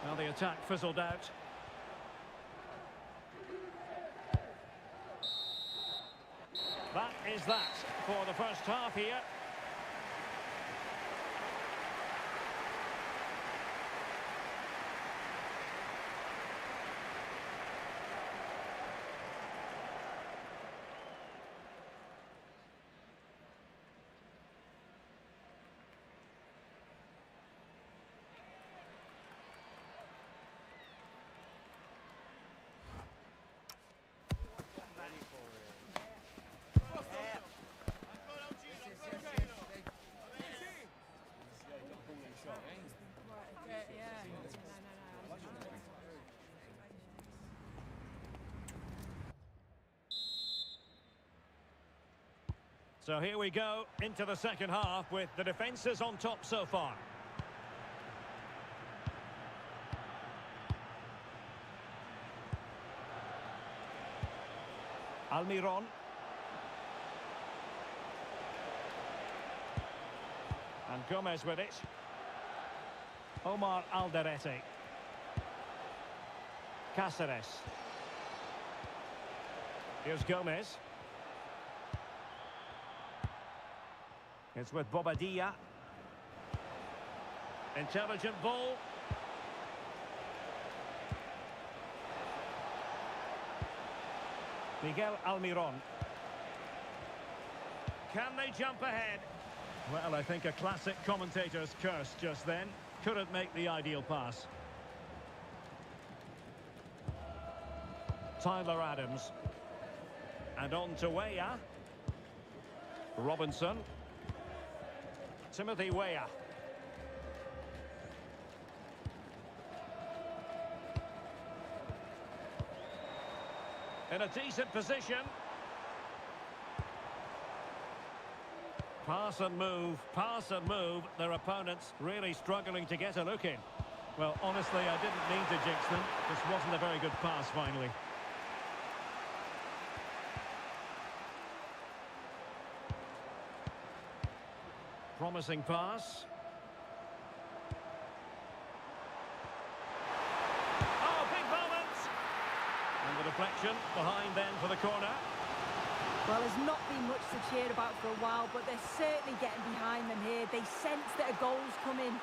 Well, the attack fizzled out. That is that for the first half here. So here we go into the second half with the defences on top so far. Almiron. And Gomez with it. Omar Alderete. Cáceres. Here's Gomez. It's with Bobadilla. Intelligent ball. Miguel Almiron. Can they jump ahead? Well, I think a classic commentator's curse just then. Couldn't make the ideal pass. Tyler Adams. And on to Weah. Robinson. Timothy Weah. In a decent position. Pass and move. Their opponents really struggling to get a look in. Well, honestly, I didn't mean to jinx them. This wasn't a very good pass, finally. Promising pass. Oh, big moment! And the deflection behind then for the corner. Well, there's not been much to cheer about for a while, but they're certainly getting behind them here. They sense that a goal's coming.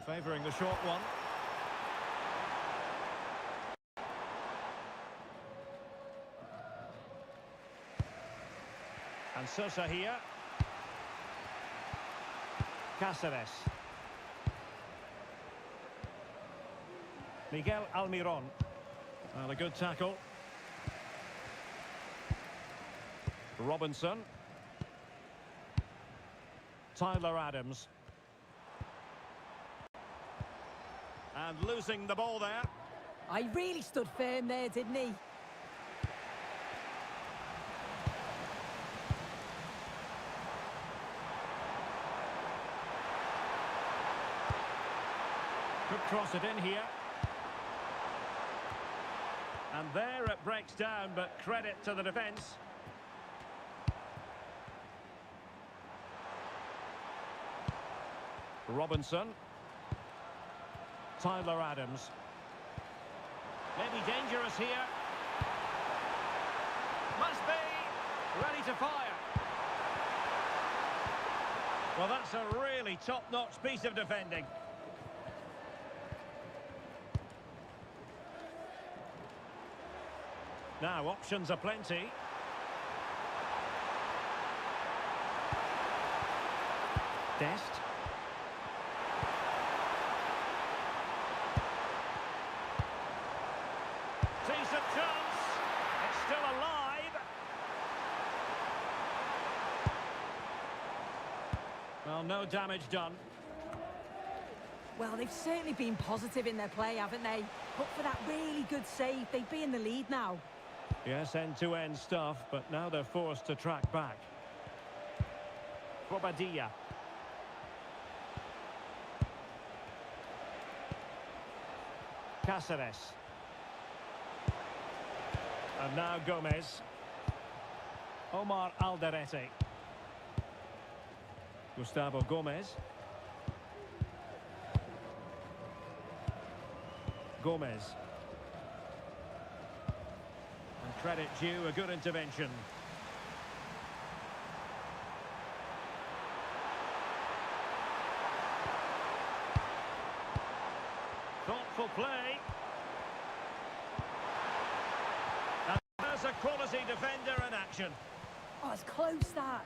Favouring the short one. And Sosa here. Cáceres. Miguel Almiron. Well, a good tackle. Robinson. Tyler Adams. And losing the ball there. I really stood firm there, didn't he? Could cross it in here. And there it breaks down, but credit to the defence. Robinson. Tyler Adams. Maybe dangerous here. Must be ready to fire. Well, that's a really top-notch piece of defending. Now, options are plenty. Dest. Decent chance. It's still alive. Well, no damage done. Well, they've certainly been positive in their play, haven't they? But for that really good save, they'd be in the lead now. Yes, end-to-end stuff, but now they're forced to track back. Bobadilla. Cáceres. And now Gomez. Omar Alderete. Gustavo Gomez. Gomez. And credit due, a good intervention. Thoughtful play. And there's a quality defender in action. Oh, it's close, that.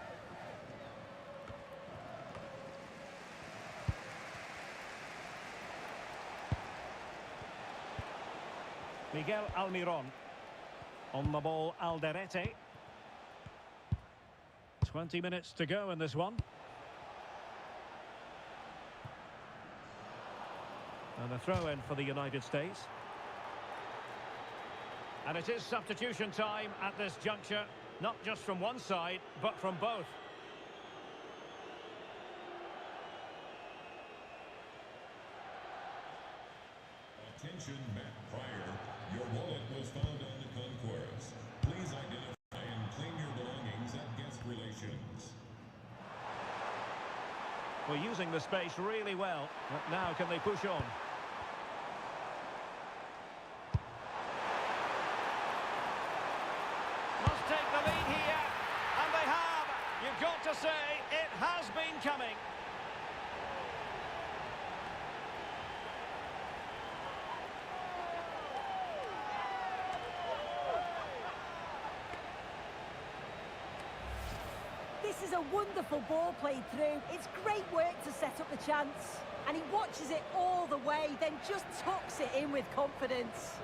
Miguel Almiron. On the ball, Alderete. 20 minutes to go in this one. And a throw-in for the United States. And it is substitution time at this juncture, not just from one side, but from both. Attention, Matt Pryor. Your wallet was found on the concourse. Please identify and claim your belongings at guest relations. We're using the space really well. But now can they push on? Must take the lead here. And they have. You've got to say, it has been coming. This is a wonderful ball played through. It's great work to set up the chance. And he watches it all the way, then just tucks it in with confidence.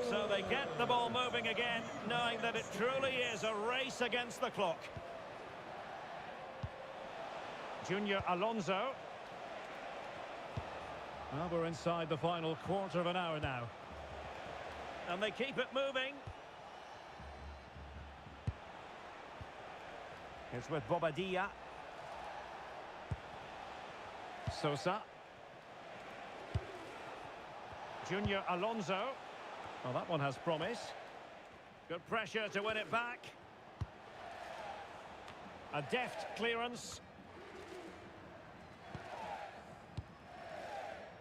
So they get the ball moving again, knowing that it truly is a race against the clock. Junior Alonso. Well, we're inside the final quarter of an hour now. And they keep it moving. It's with Bobadilla. Sosa. Junior Alonso. Well, that one has promise. Good pressure to win it back. A deft clearance.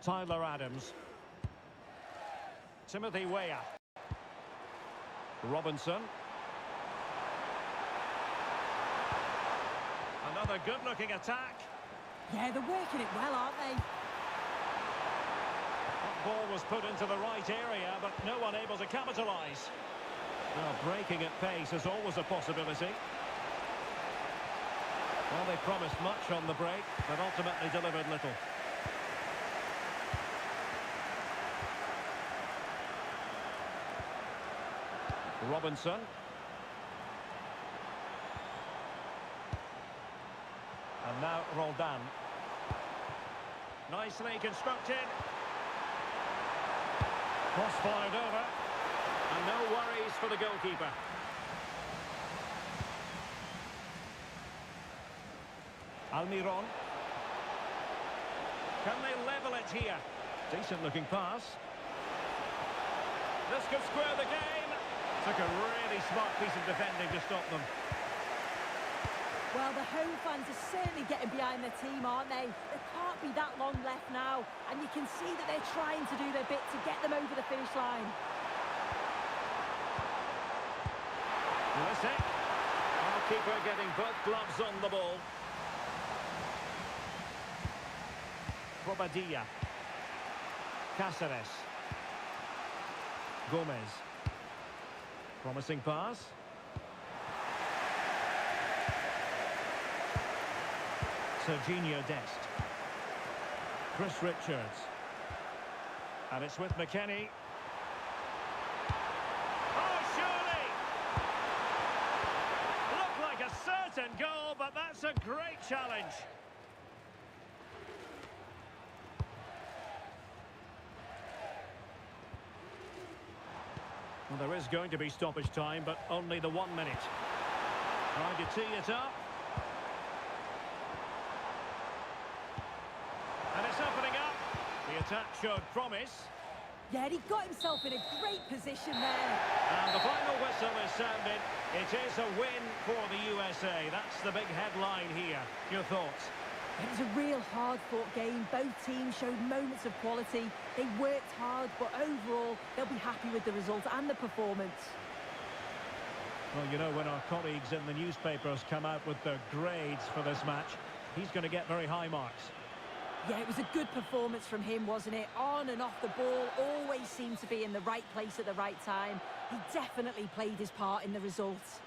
Tyler Adams. Timothy Weah. Robinson. Another good-looking attack. Yeah, they're working it well, aren't they? That ball was put into the right area, but no one able to capitalise. Well, breaking at pace is always a possibility. Well, they promised much on the break, but ultimately delivered little. Robinson. And now Roldan. Nicely constructed. Cross fired over. And no worries for the goalkeeper. Almiron. Can they level it here? Decent looking pass. This could square the game. Took a really smart piece of defending to stop them. Well, the home fans are certainly getting behind their team, aren't they? There can't be that long left now, and you can see that they're trying to do their bit to get them over the finish line. Pulisic. Goalkeeper getting both gloves on the ball. Bobadilla. Cáceres. Gomez. Promising pass. Serginho Dest. Chris Richards. And it's with McKennie. Oh, surely! Looked like a certain goal, but that's a great challenge. Well, there is going to be stoppage time, but only the 1 minute. Trying to tee it up. And it's opening up. The attack showed promise. Yeah, he got himself in a great position there. And the final whistle is sounded. It is a win for the USA. That's the big headline here. Your thoughts? It was a real hard-fought game. Both teams showed moments of quality. They worked hard, but overall, they'll be happy with the result and the performance. Well, you know, when our colleagues in the newspapers come out with their grades for this match, he's going to get very high marks. Yeah, it was a good performance from him, wasn't it? On and off the ball, always seemed to be in the right place at the right time. He definitely played his part in the results.